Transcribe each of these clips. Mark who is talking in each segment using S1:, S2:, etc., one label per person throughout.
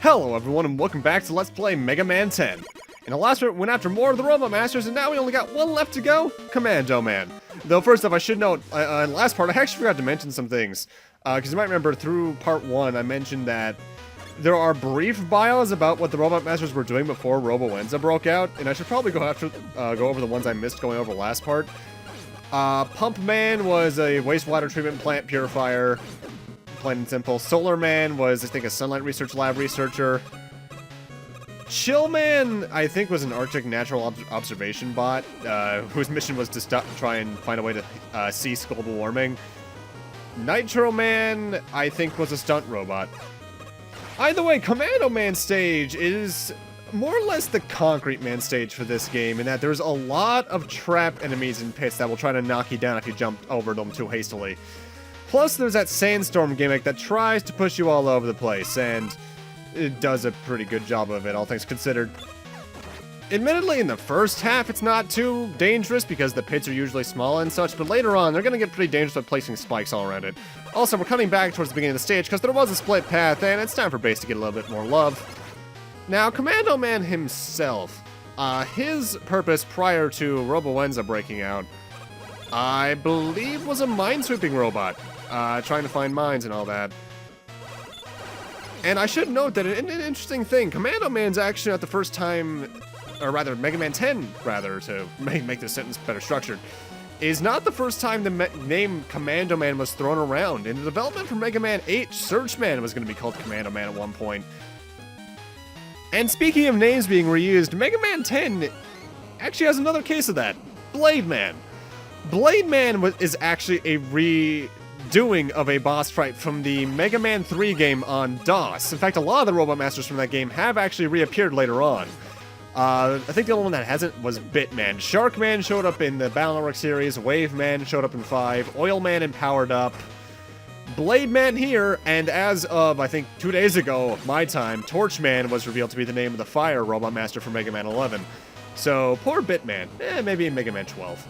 S1: Hello everyone and welcome back to Let's Play Mega Man 10. In the last part, we went after more of the Robot Masters and now we only got one left to go, Commando Man. Though first off, I should note, in the last part I actually forgot to mention some things. Because you might remember through part 1 I mentioned that there are brief bios about what the Robot Masters were doing before Robo-Wenza broke out, and I should probably go over the ones I missed going over the last part. Pump Man was a wastewater treatment plant purifier. Plain and simple. Solar Man was, I think, a Sunlight Research Lab researcher. Chill Man, I think, was an Arctic natural observation bot, whose mission was to try and find a way to cease global warming. Nitro Man, I think, was a stunt robot. Either way, Commando Man stage is more or less the Concrete Man stage for this game, in that there's a lot of trap enemies in pits that will try to knock you down if you jump over them too hastily. Plus, there's that sandstorm gimmick that tries to push you all over the place, and it does a pretty good job of it, all things considered. Admittedly, in the first half, it's not too dangerous because the pits are usually small and such, but later on, they're going to get pretty dangerous by placing spikes all around it. Also, we're cutting back towards the beginning of the stage because there was a split path, and it's time for base to get a little bit more love. Now, Commando Man himself, his purpose prior to Robo-Wenza breaking out, I believe was a minesweeping robot. Trying to find mines and all that. And I should note that an interesting thing, Commando Man's actually not the first time, or rather, Mega Man 10, rather, to make this sentence better structured, is not the first time the name Commando Man was thrown around. In the development for Mega Man 8, Search Man was going to be called Commando Man at one point. And speaking of names being reused, Mega Man 10 actually has another case of that. Blade Man. Blade Man is actually a redoing of a boss fight from the Mega Man 3 game on DOS. In fact, a lot of the Robot Masters from that game have actually reappeared later on. I think the only one that hasn't was Bitman. Shark Man showed up in the Battle Network series, Wave Man showed up in 5, Oil Man in Powered Up, Blade Man here, and as of, I think, 2 days ago, my time, Torch Man was revealed to be the name of the Fire Robot Master for Mega Man 11. So, poor Bitman. Maybe in Mega Man 12.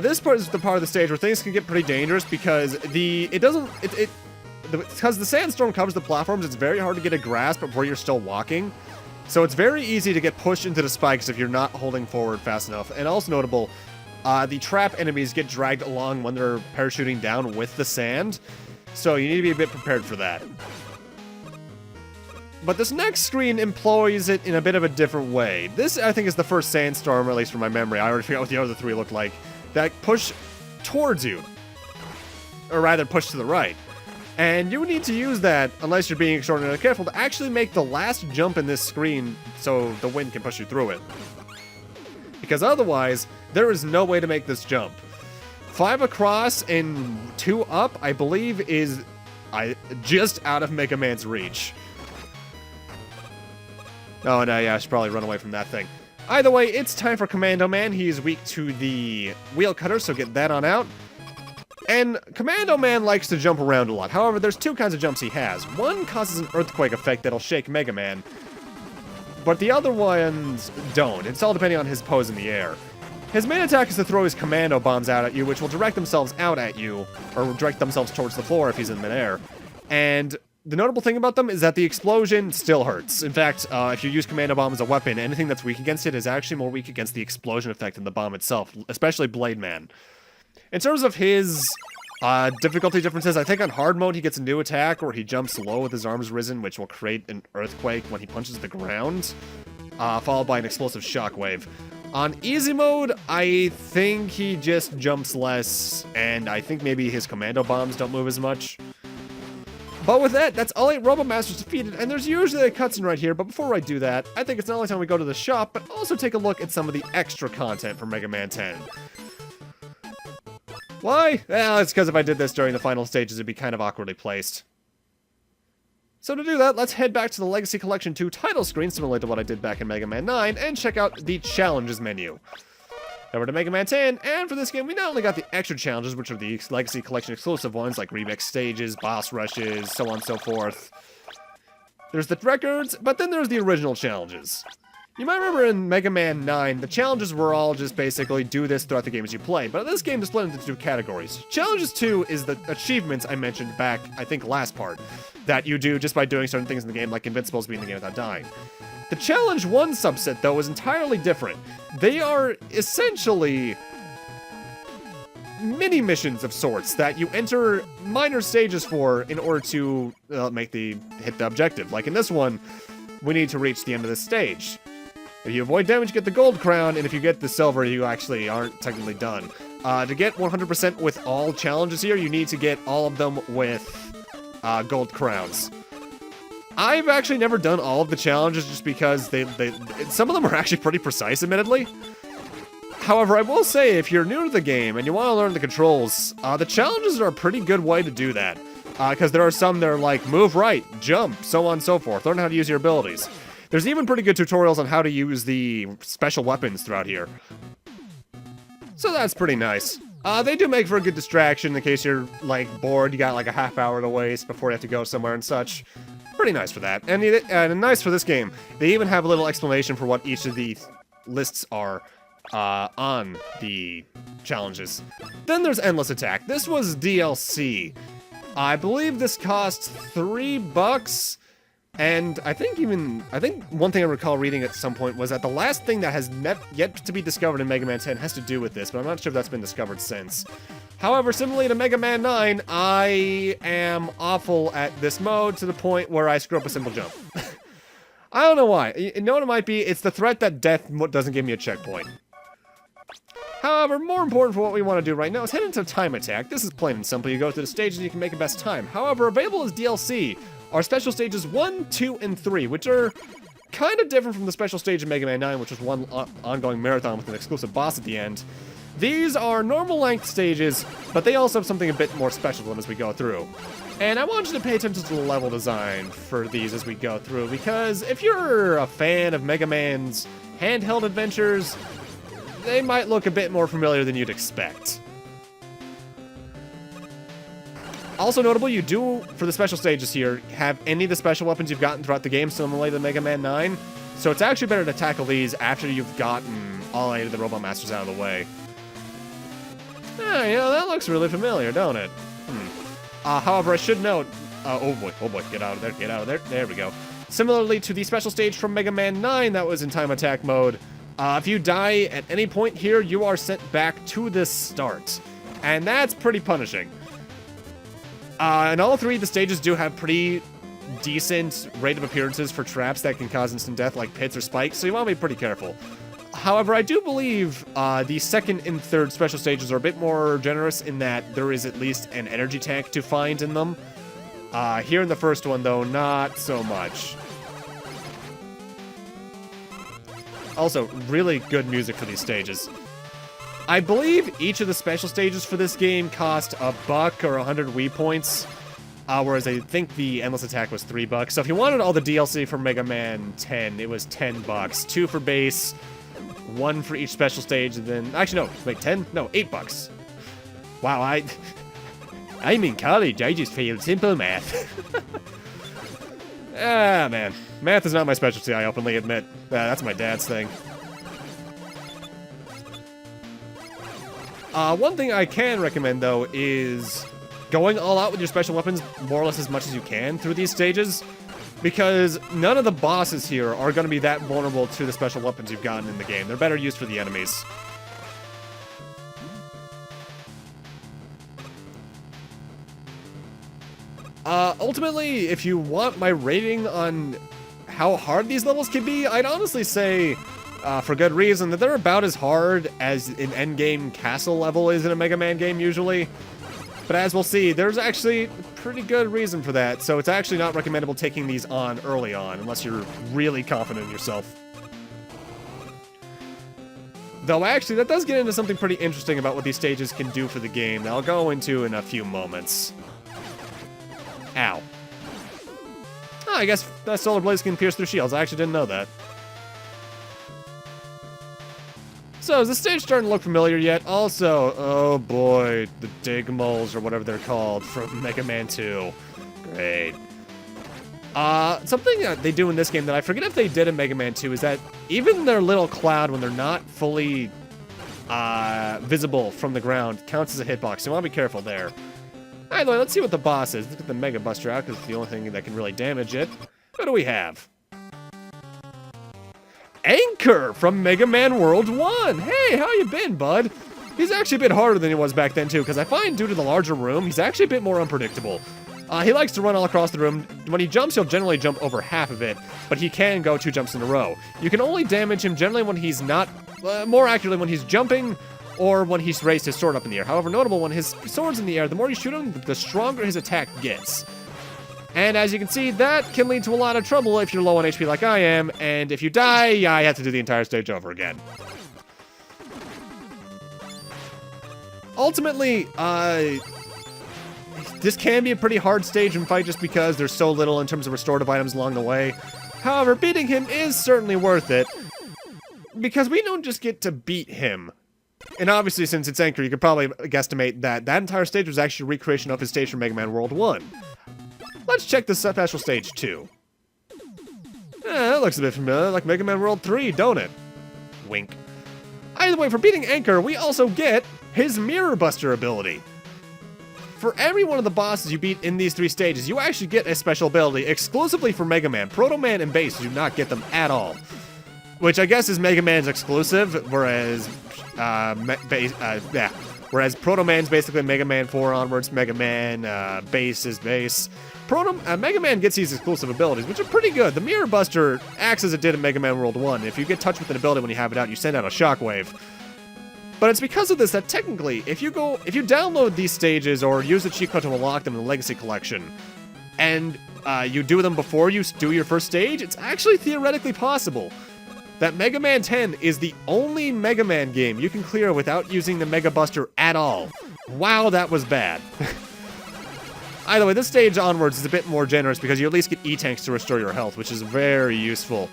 S1: This part is the part of the stage where things can get pretty dangerous because because the sandstorm covers the platforms, it's very hard to get a grasp of where you're still walking. So it's very easy to get pushed into the spikes if you're not holding forward fast enough. And also notable, the trap enemies get dragged along when they're parachuting down with the sand. So you need to be a bit prepared for that. But this next screen employs it in a bit of a different way. This, I think, is the first sandstorm, at least from my memory. I already forgot what the other three looked like. That push towards you. Or rather, push to the right. And you need to use that, unless you're being extraordinarily careful, to actually make the last jump in this screen so the wind can push you through it. Because otherwise, there is no way to make this jump. 5 across and 2 up, I believe, is just out of Mega Man's reach. Oh, no, yeah, I should probably run away from that thing. Either way, it's time for Commando Man. He's weak to the wheel cutter, so get that on out. And Commando Man likes to jump around a lot. However, there's 2 kinds of jumps he has. One causes an earthquake effect that'll shake Mega Man, but the other ones don't. It's all depending on his pose in the air. His main attack is to throw his commando bombs out at you, which will direct themselves out at you, or direct themselves towards the floor if he's in midair. And the notable thing about them is that the explosion still hurts. In fact, if you use Commando Bomb as a weapon, anything that's weak against it is actually more weak against the explosion effect than the bomb itself, especially Blade Man. In terms of his difficulty differences, I think on hard mode he gets a new attack where he jumps low with his arms risen, which will create an earthquake when he punches the ground, followed by an explosive shockwave. On easy mode, I think he just jumps less, and I think maybe his commando bombs don't move as much. But with that, that's all 8 Robot Masters defeated, and there's usually a cutscene right here, but before I do that, I think it's not only time we go to the shop, but also take a look at some of the extra content for Mega Man 10. Why? Well, it's because if I did this during the final stages, it'd be kind of awkwardly placed. So to do that, let's head back to the Legacy Collection 2 title screen, similar to what I did back in Mega Man 9, and check out the Challenges menu. Over to Mega Man 10, and for this game, we not only got the extra challenges, which are the Legacy Collection exclusive ones, like remix stages, boss rushes, so on and so forth. There's the records, but then there's the original challenges. You might remember in Mega Man 9, the challenges were all just basically do this throughout the game as you play, but this game is split into 2 categories. Challenges 2 is the achievements I mentioned back, I think, last part, that you do just by doing certain things in the game, like Invincibles being in the game without dying. The Challenge 1 subset, though, is entirely different. They are essentially mini-missions of sorts that you enter minor stages for in order to hit the objective. Like in this one, we need to reach the end of this stage. If you avoid damage, you get the gold crown, and if you get the silver, you actually aren't technically done. To get 100% with all challenges here, you need to get all of them with gold crowns. I've actually never done all of the challenges just because some of them are actually pretty precise, admittedly. However, I will say, if you're new to the game and you want to learn the controls, the challenges are a pretty good way to do that. Because there are some that are like, move right, jump, so on and so forth. Learn how to use your abilities. There's even pretty good tutorials on how to use the special weapons throughout here. So that's pretty nice. They do make for a good distraction in case you're, like, bored, you got like a half hour to waste before you have to go somewhere and such. Pretty nice for that. And nice for this game, they even have a little explanation for what each of the lists are on the challenges. Then there's Endless Attack. This was DLC. I believe this cost $3. And I think one thing I recall reading at some point was that the last thing that has yet to be discovered in Mega Man 10 has to do with this, but I'm not sure if that's been discovered since. However, similarly to Mega Man 9, I am awful at this mode to the point where I screw up a simple jump. I don't know why. You know what it might be? It's the threat that death doesn't give me a checkpoint. However, more important for what we want to do right now is head into Time Attack. This is plain and simple. You go through the stages and you can make a best time. However, available as DLC are special stages 1, 2, and 3, which are kind of different from the special stage in Mega Man 9, which was one ongoing marathon with an exclusive boss at the end. These are normal length stages, but they also have something a bit more special to them as we go through. And I want you to pay attention to the level design for these as we go through, because if you're a fan of Mega Man's handheld adventures, they might look a bit more familiar than you'd expect. Also notable, you do, for the special stages here, have any of the special weapons you've gotten throughout the game similarly to Mega Man 9, so it's actually better to tackle these after you've gotten all 8 of the Robot Masters out of the way. Yeah, you know, that looks really familiar, don't it? However, I should note, oh boy, get out of there, there we go. Similarly to the special stage from Mega Man 9 that was in Time Attack mode, if you die at any point here, you are sent back to the start, and that's pretty punishing. And all 3 of the stages do have pretty decent rate of appearances for traps that can cause instant death, like pits or spikes, so you want to be pretty careful. However, I do believe the second and third special stages are a bit more generous in that there is at least an energy tank to find in them. Here in the first one, though, not so much. Also, really good music for these stages. I believe each of the special stages for this game cost $1 or 100 Wii points, whereas I think the Endless Attack was $3. So if you wanted all the DLC for Mega Man 10, it was $10. 2 for base, 1 for each special stage, and then... Actually, no, wait, 10? No, $8. Wow, I'm in college, I just failed simple math. Ah, man. Math is not my specialty, I openly admit. That's my dad's thing. One thing I can recommend, though, is going all out with your special weapons more or less as much as you can through these stages, because none of the bosses here are going to be that vulnerable to the special weapons you've gotten in the game. They're better used for the enemies. Ultimately, if you want my rating on how hard these levels can be, I'd honestly say, for good reason, that they're about as hard as an endgame castle level is in a Mega Man game usually. But as we'll see, there's actually pretty good reason for that, so it's actually not recommendable taking these on early on, unless you're really confident in yourself. Though actually, that does get into something pretty interesting about what these stages can do for the game that I'll go into in a few moments. Ow. Oh, I guess that Solar Blaze can pierce through shields. I actually didn't know that. So, is the stage starting to look familiar yet? Also, oh boy, the Dig Moles, or whatever they're called, from Mega Man 2. Great. Something that they do in this game that I forget if they did in Mega Man 2 is that even their little cloud, when they're not fully visible from the ground, counts as a hitbox. So I want to be careful there. Anyway, let's see what the boss is. Let's get the Mega Buster out, because it's the only thing that can really damage it. What do we have? Anchor from Mega Man World 1! Hey, how you been, bud? He's actually a bit harder than he was back then, too, because I find due to the larger room, he's actually a bit more unpredictable. He likes to run all across the room. When he jumps, he'll generally jump over half of it, but he can go 2 jumps in a row. You can only damage him generally when he's not, more accurately when he's jumping, or when he's raised his sword up in the air. However, notable, when his sword's in the air, the more you shoot him, the stronger his attack gets. And as you can see, that can lead to a lot of trouble if you're low on HP like I am, and if you die, I have to do the entire stage over again. Ultimately, this can be a pretty hard stage and fight just because there's so little in terms of restorative items along the way. However, beating him is certainly worth it, because we don't just get to beat him. And obviously, since it's Anchor, you could probably guesstimate that that entire stage was actually a recreation of his stage from Mega Man World 1. Let's check the special stage 2. That looks a bit familiar, like Mega Man World 3, don't it? Wink. Either way, for beating Anchor, we also get his Mirror Buster ability. For every one of the bosses you beat in these 3 stages, you actually get a special ability exclusively for Mega Man. Proto Man and Base do not get them at all. Which I guess is Mega Man's exclusive, whereas whereas Proto Man's basically Mega Man 4 onwards, Mega Man, Base is Base. Mega Man gets these exclusive abilities, which are pretty good. The Mirror Buster acts as it did in Mega Man World 1. If you get touched with an ability when you have it out, you send out a shockwave. But it's because of this that technically, if you download these stages or use the cheat code to unlock them in the Legacy Collection, and you do them before you do your first stage, it's actually theoretically possible that Mega Man 10 is the only Mega Man game you can clear without using the Mega Buster at all. Wow, that was bad. Either way, this stage onwards is a bit more generous because you at least get E-Tanks to restore your health, which is very useful.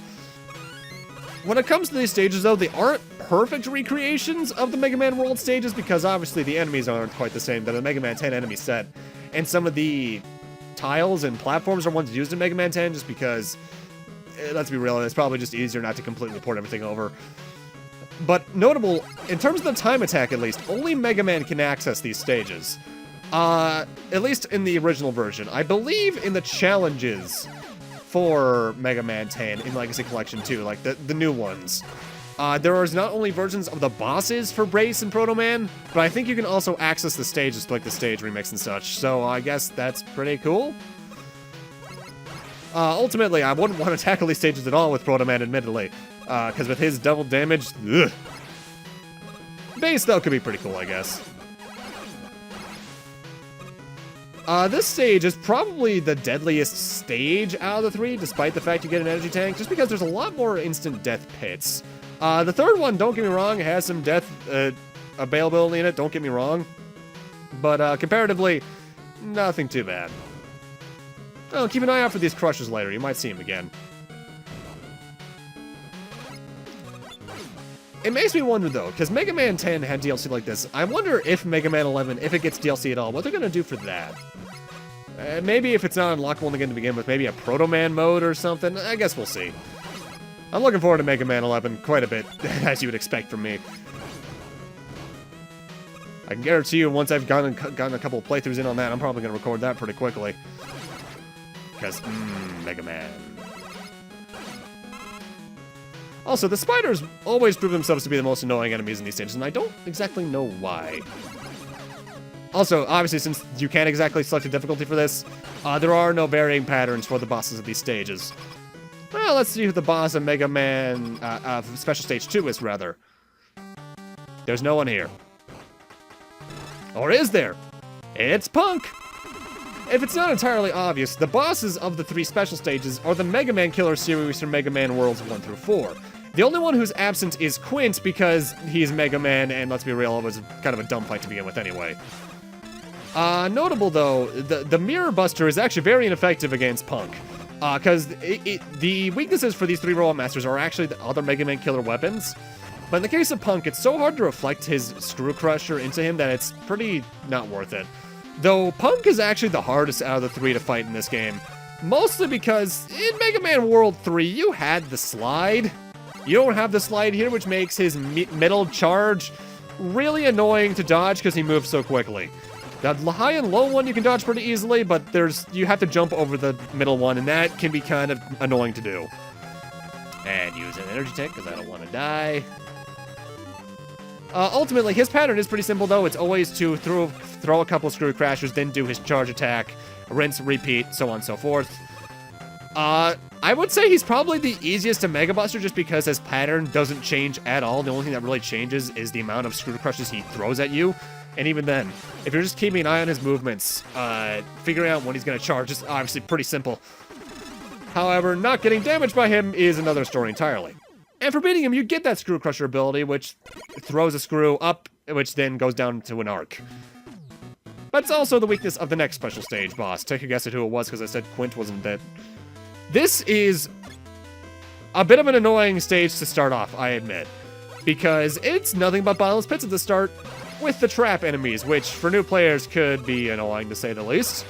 S1: When it comes to these stages, though, they aren't perfect recreations of the Mega Man World stages because obviously the enemies aren't quite the same that the Mega Man 10 enemy set. And some of the tiles and platforms are ones used in Mega Man 10 just because, let's be real, it's probably just easier not to completely port everything over. But notable, in terms of the time attack at least, only Mega Man can access these stages. At least in the original version. I believe in the challenges for Mega Man 10 in Legacy Collection 2, like the new ones. There is not only versions of the bosses for Brace and Proto Man, but I think you can also access the stages, like the stage remix and such, so I guess that's pretty cool. Ultimately, I wouldn't want to tackle these stages at all with Proto Man, admittedly, because with his double damage, ugh. Base, though, could be pretty cool, I guess. This stage is probably the deadliest stage out of the 3, despite the fact you get an energy tank, just because there's a lot more instant death pits. The third one, don't get me wrong, has some death availability in it, don't get me wrong. But comparatively, nothing too bad. Oh, keep an eye out for these crushers later, you might see them again. It makes me wonder, though, because Mega Man 10 had DLC like this. I wonder if Mega Man 11, if it gets DLC at all, what they're going to do for that. Maybe if it's not unlockable again to begin with, maybe a Proto Man mode or something. I guess we'll see. I'm looking forward to Mega Man 11 quite a bit, as you would expect from me. I can guarantee you, once I've gotten a couple of playthroughs in on that, I'm probably going to record that pretty quickly. Because, Mega Man. Also, the spiders always prove themselves to be the most annoying enemies in these stages, and I don't exactly know why. Also, obviously, since you can't exactly select a difficulty for this, there are no varying patterns for the bosses of these stages. Well, let's see who the boss of Mega Man, Special Stage 2 is, rather. There's no one here. Or is there? It's Punk! If it's not entirely obvious, the bosses of the 3 special stages are the Mega Man Killer series from Mega Man Worlds 1 through 4. The only one who's absent is Quint because he's Mega Man, and let's be real, it was kind of a dumb fight to begin with anyway. Notable though, the Mirror Buster is actually very ineffective against Punk. Because the weaknesses for these 3 Robot Masters are actually the other Mega Man Killer weapons. But in the case of Punk, it's so hard to reflect his Screw Crusher into him that it's pretty not worth it. Though Punk is actually the hardest out of the 3 to fight in this game, Mostly because in Mega Man World 3, you had the slide. You don't have the slide here, which makes his middle charge really annoying to dodge because he moves so quickly. The high and low one you can dodge pretty easily, but you have to jump over the middle one, and that can be kind of annoying to do. And use an energy tank because I don't want to die. Ultimately, his pattern is pretty simple, though. It's always to throw a couple Screw Crashers, then do his charge attack, rinse, repeat, so on and so forth. I would say he's probably the easiest to Mega Buster just because his pattern doesn't change at all. The only thing that really changes is the amount of Screw Crushes he throws at you. And even then, if you're just keeping an eye on his movements, figuring out when he's going to charge is obviously pretty simple. However, not getting damaged by him is another story entirely. And for beating him, you get that Screw Crusher ability, which throws a screw up, which then goes down to an arc. But it's also the weakness of the next special stage boss. Take a guess at who it was, because I said Quint wasn't dead. This is a bit of an annoying stage to start off, I admit. Because it's nothing but bottomless pits at the start, with the trap enemies, which for new players could be annoying to say the least.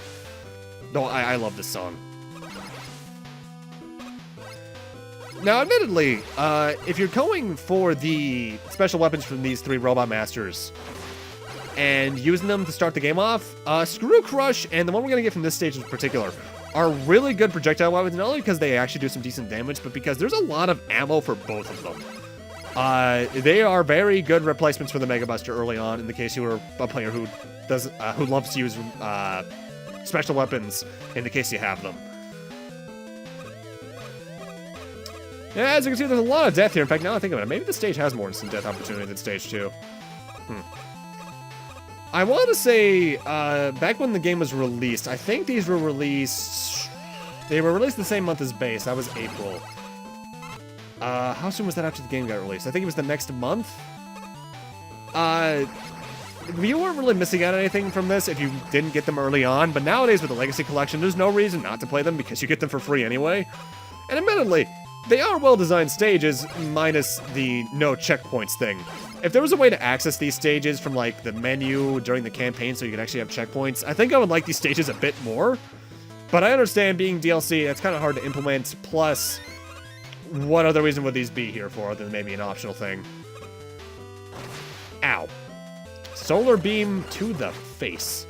S1: Though I love this song. Now, admittedly, if you're going for the special weapons from these three Robot Masters and using them to start the game off, Screw Crush and the one we're going to get from this stage in particular are really good projectile weapons, not only because they actually do some decent damage, but because there's a lot of ammo for both of them. They are very good replacements for the Mega Buster early on, in the case you are a player who loves to use special weapons, in the case you have them. Yeah, as you can see, there's a lot of death here. In fact, now I think of it, maybe the stage has more instant death opportunity than stage 2. I want to say, back when the game was released, I think these were released... They were released the same month as base. That was April. How soon was that after the game got released? I think it was the next month? You weren't really missing out on anything from this if you didn't get them early on, but nowadays with the Legacy Collection, there's no reason not to play them because you get them for free anyway. And admittedly, they are well-designed stages, minus the no checkpoints thing. If there was a way to access these stages from, like, the menu during the campaign so you could actually have checkpoints, I think I would like these stages a bit more. But I understand being DLC, it's kind of hard to implement, plus, what other reason would these be here for other than maybe an optional thing? Ow. Solar Beam to the face.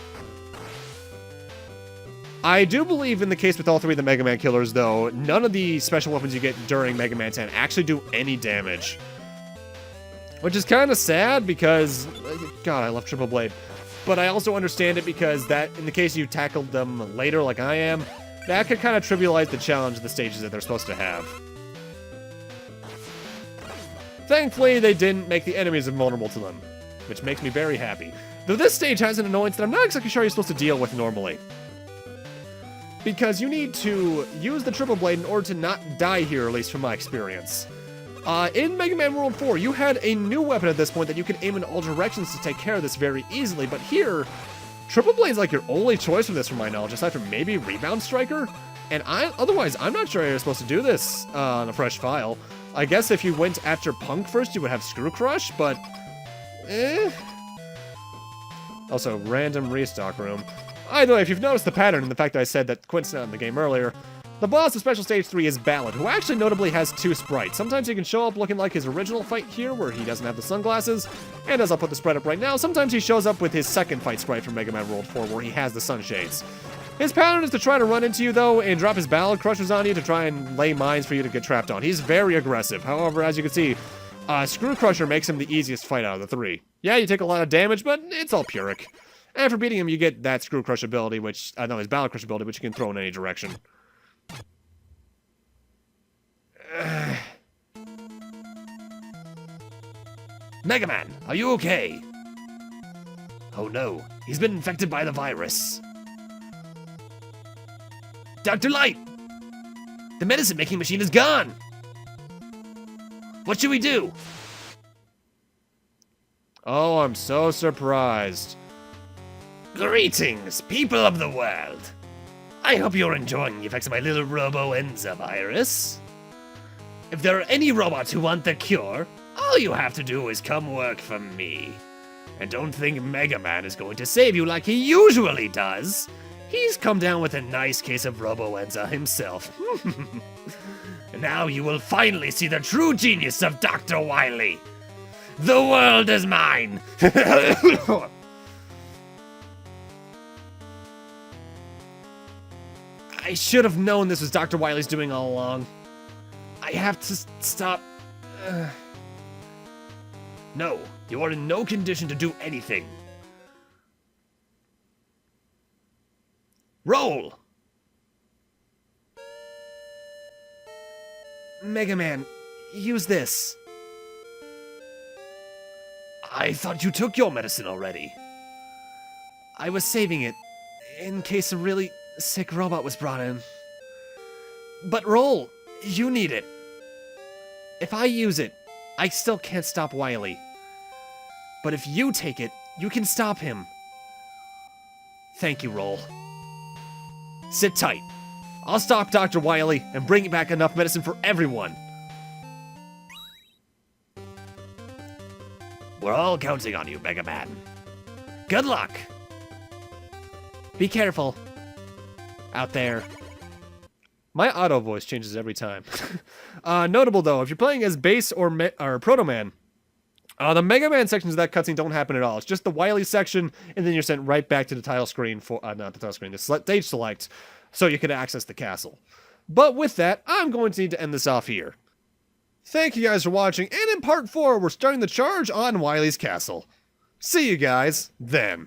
S1: I do believe in the case with all three of the Mega Man killers, though, none of the special weapons you get during Mega Man 10 actually do any damage. Which is kind of sad because, God, I love Triple Blade. But I also understand it because that, in the case you tackled them later like I am, that could kind of trivialize the challenge of the stages that they're supposed to have. Thankfully, they didn't make the enemies invulnerable to them, which makes me very happy. Though this stage has an annoyance that I'm not exactly sure you're supposed to deal with normally. Because you need to use the Triple Blade in order to not die here, at least from my experience. In Mega Man World 4, you had a new weapon at this point that you could aim in all directions to take care of this very easily, but here, Triple Blade's like your only choice for this from my knowledge, aside from maybe Rebound Striker, and otherwise, I'm not sure you're supposed to do this on a fresh file. I guess if you went after Punk first, you would have Screw Crush, but... Also, random restock room. Either way, if you've noticed the pattern and the fact that I said that Quint's not in the game earlier, the boss of Special Stage 3 is Ballad, who actually notably has two sprites. Sometimes he can show up looking like his original fight here, where he doesn't have the sunglasses, and as I'll put the sprite up right now, sometimes he shows up with his second fight sprite from Mega Man World 4, where he has the sunshades. His pattern is to try to run into you, though, and drop his Ballad Crushers on you to try and lay mines for you to get trapped on. He's very aggressive. However, as you can see, Screw Crusher makes him the easiest fight out of the three. Yeah, you take a lot of damage, but it's all Pyrrhic. And for beating him, you get that Screw Crush ability, which, his Ballad Crush ability, which you can throw in any direction. Megaman, are you okay? Oh no, he's been infected by the virus. Dr. Light! The medicine-making machine is gone! What should we do? Oh, I'm so surprised. Greetings, people of the world. I hope you're enjoying the effects of my little Robo-Enza virus. If there are any robots who want the cure, all you have to do is come work for me. And don't think Mega Man is going to save you like he usually does.
S2: He's come down with a nice case of robo-enza himself. And now you will finally see the true genius of Dr. Wily. The world is mine!
S1: I should have known this was Dr. Wily's doing all along. I have to stop.
S2: No, you are in no condition to do anything. Roll!
S1: Megaman, use this.
S2: I thought you took your medicine already.
S1: I was saving it in case a really sick robot was brought in. But roll, you need it. If I use it, I still can't stop Wily. But if you take it, you can stop him. Thank you, Roll. Sit tight. I'll stop Dr. Wily and bring back enough medicine for everyone.
S2: We're all counting on you, Megaman. Good luck.
S1: Be careful. Out there. My auto voice changes every time. Notable though, if you're playing as Base or Proto Man, the Mega Man sections of that cutscene don't happen at all. It's just the Wily section, and then you're sent right back to the title screen for not the title screen, the stage select, so you can access the castle. But with that, I'm going to need to end this off here. Thank you guys for watching, and in part 4, we're starting the charge on Wily's castle. See you guys then.